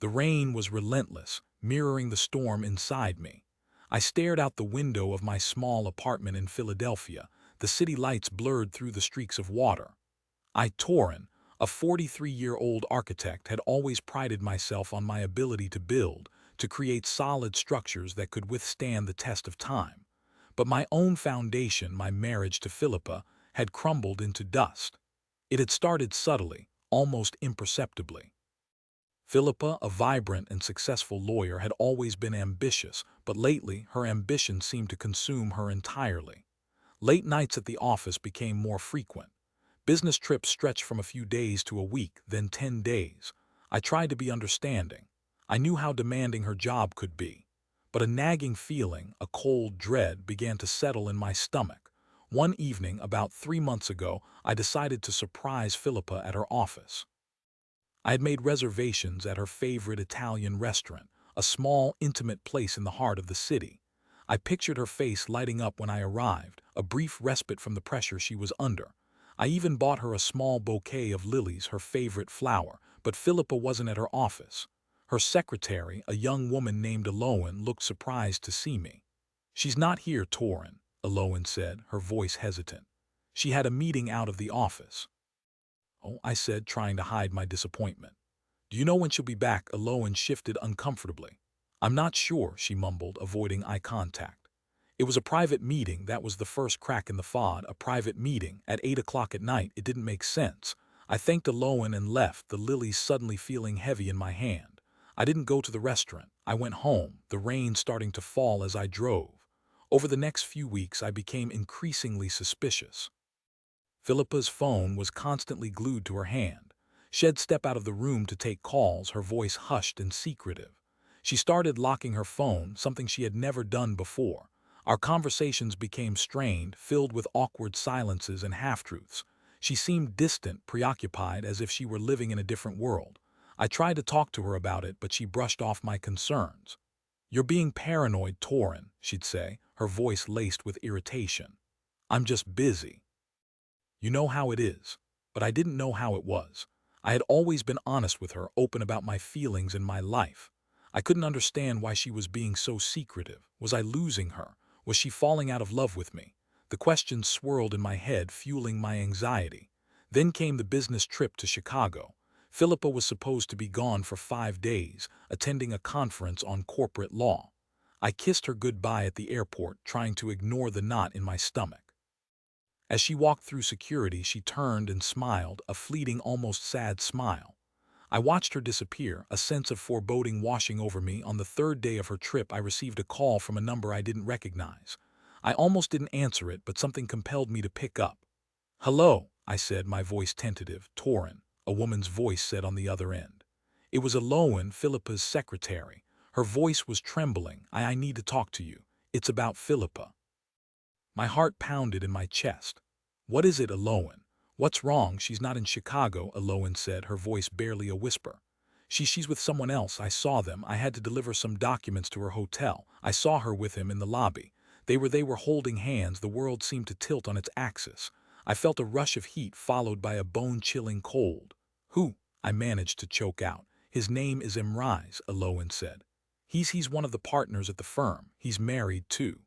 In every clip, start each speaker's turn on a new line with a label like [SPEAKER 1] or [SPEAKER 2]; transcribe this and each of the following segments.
[SPEAKER 1] The rain was relentless, mirroring the storm inside me. I stared out the window of my small apartment in Philadelphia, the city lights blurred through the streaks of water. Torin, a 43-year-old architect, had always prided myself on my ability to build, to create solid structures that could withstand the test of time. But my own foundation, my marriage to Philippa, had crumbled into dust. It had started subtly, almost imperceptibly. Philippa, a vibrant and successful lawyer, had always been ambitious, but lately her ambition seemed to consume her entirely. Late nights at the office became more frequent. Business trips stretched from a few days to a week, then 10 days. I tried to be understanding. I knew how demanding her job could be. But a nagging feeling, a cold dread, began to settle in my stomach. One evening, about 3 months ago, I decided to surprise Philippa at her office. I had made reservations at her favorite Italian restaurant, a small, intimate place in the heart of the city. I pictured her face lighting up when I arrived, a brief respite from the pressure she was under. I even bought her a small bouquet of lilies, her favorite flower, but Philippa wasn't at her office. Her secretary, a young woman named Elowen, looked surprised to see me. "She's not here, Torin," Elowen said, her voice hesitant. "She had a meeting out of the office." "Oh," I said, trying to hide my disappointment. "Do you know when she'll be back?" Elowen shifted uncomfortably. "I'm not sure," she mumbled, avoiding eye contact. It was a private meeting. That was the first crack in the fod. A private meeting at 8 o'clock at night. It didn't make sense. I thanked Elowen and left, the lilies suddenly feeling heavy in my hand. I didn't go to the restaurant. I went home, the rain starting to fall as I drove. Over the next few weeks, I became increasingly suspicious. Philippa's phone was constantly glued to her hand. She'd step out of the room to take calls, her voice hushed and secretive. She started locking her phone, something she had never done before. Our conversations became strained, filled with awkward silences and half-truths. She seemed distant, preoccupied, as if she were living in a different world. I tried to talk to her about it, but she brushed off my concerns. "You're being paranoid, Torin," she'd say, her voice laced with irritation. "I'm just busy. You know how it is." But I didn't know how it was. I had always been honest with her, open about my feelings and my life. I couldn't understand why she was being so secretive. Was I losing her? Was she falling out of love with me? The questions swirled in my head, fueling my anxiety. Then came the business trip to Chicago. Philippa was supposed to be gone for 5 days, attending a conference on corporate law. I kissed her goodbye at the airport, trying to ignore the knot in my stomach. As she walked through security, she turned and smiled, a fleeting, almost sad smile. I watched her disappear, a sense of foreboding washing over me. On the third day of her trip, I received a call from a number I didn't recognize. I almost didn't answer it, but something compelled me to pick up. "Hello," I said, my voice tentative. "Torin," a woman's voice said on the other end. It was Elowen, Philippa's secretary. Her voice was trembling. I need to talk to you. It's about Philippa." My heart pounded in my chest. "What is it, Elowen? What's wrong?" "She's not in Chicago," Elowen said, her voice barely a whisper. She's with someone else. I saw them. I had to deliver some documents to her hotel. I saw her with him in the lobby. They were holding hands. The world seemed to tilt on its axis. I felt a rush of heat followed by a bone-chilling cold. "Who?" I managed to choke out. "His name is Emrys," Elowen said. He's one of the partners at the firm. He's married, too."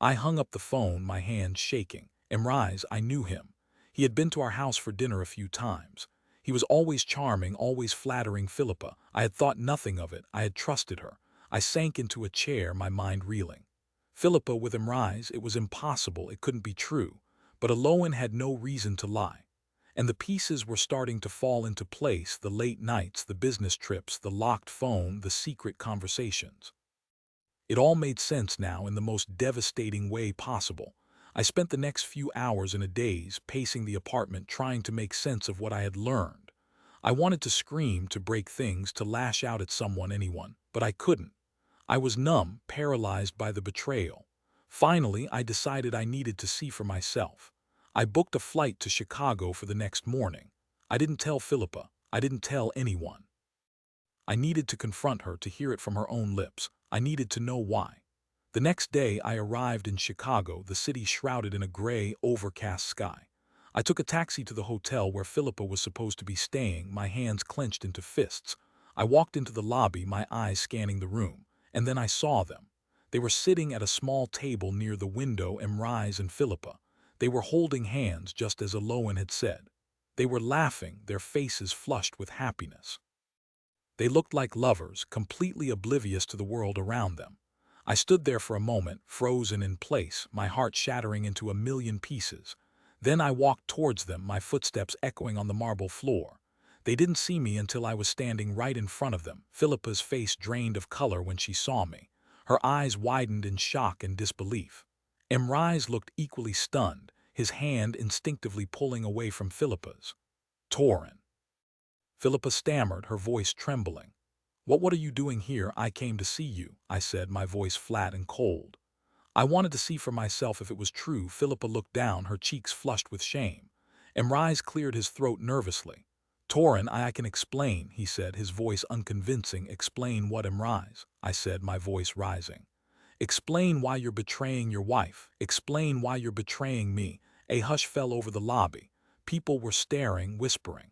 [SPEAKER 1] I hung up the phone, my hands shaking. Emrys, I knew him. He had been to our house for dinner a few times. He was always charming, always flattering Philippa. I had thought nothing of it. I had trusted her. I sank into a chair, my mind reeling. Philippa with Emrys, it was impossible. It couldn't be true. But Elowen had no reason to lie. And the pieces were starting to fall into place, the late nights, the business trips, the locked phone, the secret conversations. It all made sense now in the most devastating way possible. I spent the next few hours in a daze, pacing the apartment, trying to make sense of what I had learned. I wanted to scream, to break things, to lash out at someone, anyone, but I couldn't. I was numb, paralyzed by the betrayal. Finally, I decided I needed to see for myself. I booked a flight to Chicago for the next morning. I didn't tell Philippa. I didn't tell anyone. I needed to confront her, to hear it from her own lips. I needed to know why. The next day, I arrived in Chicago, the city shrouded in a gray, overcast sky. I took a taxi to the hotel where Philippa was supposed to be staying, my hands clenched into fists. I walked into the lobby, my eyes scanning the room, and then I saw them. They were sitting at a small table near the window, Emrys and Philippa. They were holding hands just as Elowen had said. They were laughing, their faces flushed with happiness. They looked like lovers, completely oblivious to the world around them. I stood there for a moment, frozen in place, my heart shattering into a million pieces. Then I walked towards them, my footsteps echoing on the marble floor. They didn't see me until I was standing right in front of them. Philippa's face drained of color when she saw me. Her eyes widened in shock and disbelief. Emrys looked equally stunned, his hand instinctively pulling away from Philippa's. Torin. Philippa stammered, her voice trembling. What are you doing here? I came to see you, I said, my voice flat and cold. I wanted to see for myself if it was true. Philippa looked down, her cheeks flushed with shame. Emrys cleared his throat nervously. Torin, I can explain, he said, his voice unconvincing. Explain what, Emrys? I said, my voice rising. Explain why you're betraying your wife. Explain why you're betraying me. A hush fell over the lobby. People were staring, whispering.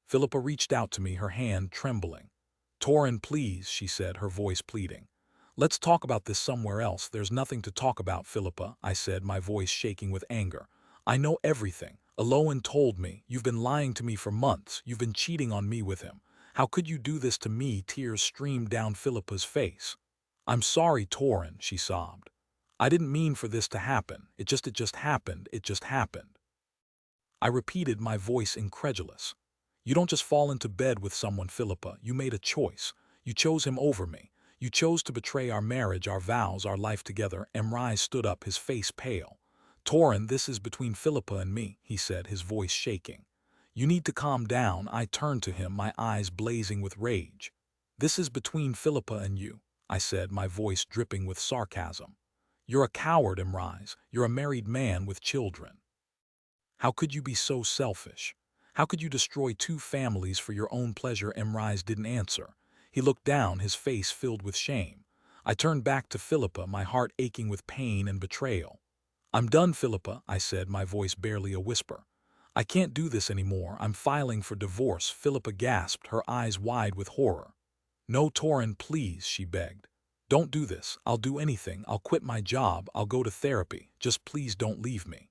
[SPEAKER 1] Philippa reached out to me, her hand trembling. Torin, please, she said, her voice pleading. Let's talk about this somewhere else. There's nothing to talk about, Philippa, I said, my voice shaking with anger. I know everything. Elowen told me. You've been lying to me for months. You've been cheating on me with him. How could you do this to me? Tears streamed down Philippa's face. I'm sorry, Torin, she sobbed. I didn't mean for this to happen. It just happened. It just happened. I repeated, my voice incredulous. You don't just fall into bed with someone, Philippa. You made a choice. You chose him over me. You chose to betray our marriage, our vows, our life together. Emrys stood up, his face pale. Torin, this is between Philippa and me, he said, his voice shaking. You need to calm down. I turned to him, my eyes blazing with rage. This is between Philippa and you, I said, my voice dripping with sarcasm. You're a coward, Emrys. You're a married man with children. How could you be so selfish? How could you destroy two families for your own pleasure? Emrys didn't answer. He looked down, his face filled with shame. I turned back to Philippa, my heart aching with pain and betrayal. I'm done, Philippa, I said, my voice barely a whisper. I can't do this anymore. I'm filing for divorce. Philippa gasped, her eyes wide with horror. No, Torin, please, she begged. Don't do this. I'll do anything. I'll quit my job. I'll go to therapy. Just please don't leave me.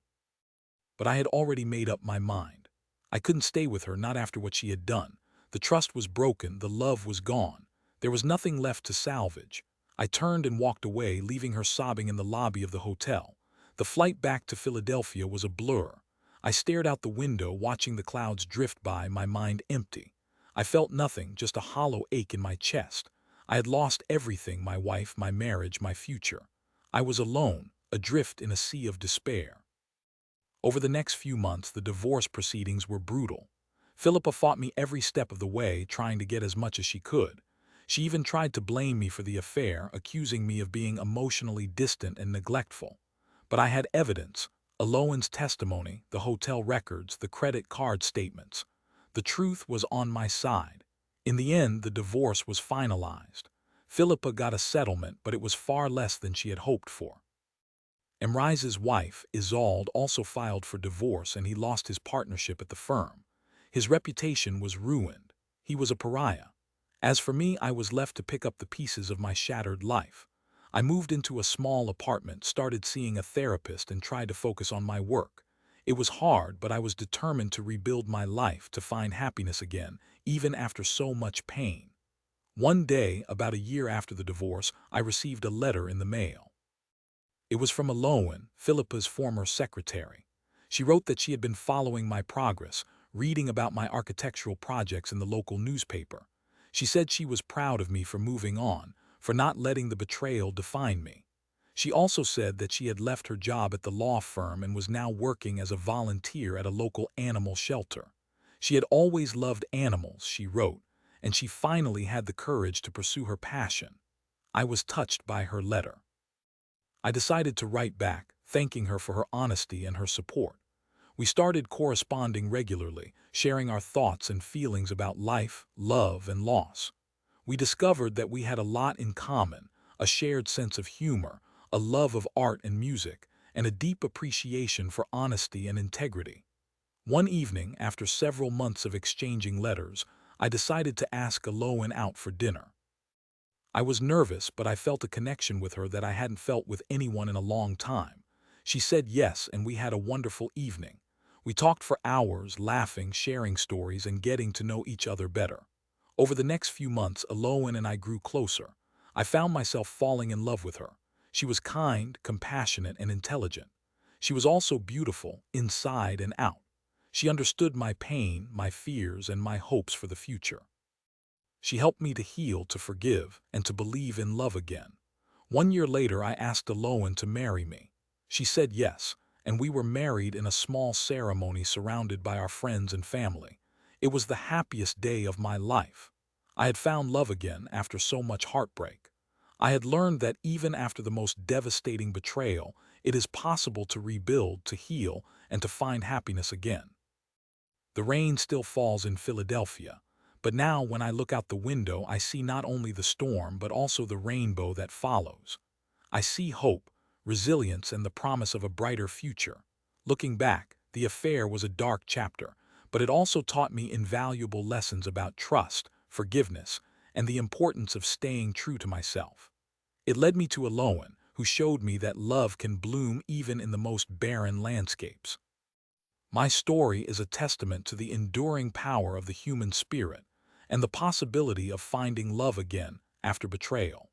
[SPEAKER 1] But I had already made up my mind. I couldn't stay with her, not after what she had done. The trust was broken, the love was gone. There was nothing left to salvage. I turned and walked away, leaving her sobbing in the lobby of the hotel. The flight back to Philadelphia was a blur. I stared out the window, watching the clouds drift by, my mind empty. I felt nothing, just a hollow ache in my chest. I had lost everything, my wife, my marriage, my future. I was alone, adrift in a sea of despair. Over the next few months, the divorce proceedings were brutal. Philippa fought me every step of the way, trying to get as much as she could. She even tried to blame me for the affair, accusing me of being emotionally distant and neglectful. But I had evidence: Elowen's testimony, the hotel records, the credit card statements. The truth was on my side. In the end, the divorce was finalized. Philippa got a settlement, but it was far less than she had hoped for. Emrys's wife, Isolde, also filed for divorce, and he lost his partnership at the firm. His reputation was ruined. He was a pariah. As for me, I was left to pick up the pieces of my shattered life. I moved into a small apartment, started seeing a therapist, and tried to focus on my work. It was hard, but I was determined to rebuild my life, to find happiness again, even after so much pain. One day, about a year after the divorce, I received a letter in the mail. It was from Elowen, Philippa's former secretary. She wrote that she had been following my progress, reading about my architectural projects in the local newspaper. She said she was proud of me for moving on, for not letting the betrayal define me. She also said that she had left her job at the law firm and was now working as a volunteer at a local animal shelter. She had always loved animals, she wrote, and she finally had the courage to pursue her passion. I was touched by her letter. I decided to write back, thanking her for her honesty and her support. We started corresponding regularly, sharing our thoughts and feelings about life, love, and loss. We discovered that we had a lot in common: a shared sense of humor, a love of art and music, and a deep appreciation for honesty and integrity. One evening, after several months of exchanging letters, I decided to ask Elowen out for dinner. I was nervous, but I felt a connection with her that I hadn't felt with anyone in a long time. She said yes, and we had a wonderful evening. We talked for hours, laughing, sharing stories, and getting to know each other better. Over the next few months, Elowen and I grew closer. I found myself falling in love with her. She was kind, compassionate, and intelligent. She was also beautiful, inside and out. She understood my pain, my fears, and my hopes for the future. She helped me to heal, to forgive, and to believe in love again. 1 year later, I asked Elowen to marry me. She said yes, and we were married in a small ceremony surrounded by our friends and family. It was the happiest day of my life. I had found love again after so much heartbreak. I had learned that even after the most devastating betrayal, it is possible to rebuild, to heal, and to find happiness again. The rain still falls in Philadelphia, but now when I look out the window, I see not only the storm but also the rainbow that follows. I see hope, resilience, and the promise of a brighter future. Looking back, the affair was a dark chapter, but it also taught me invaluable lessons about trust, forgiveness, and the importance of staying true to myself. It led me to Elowen, who showed me that love can bloom even in the most barren landscapes. My story is a testament to the enduring power of the human spirit and the possibility of finding love again after betrayal.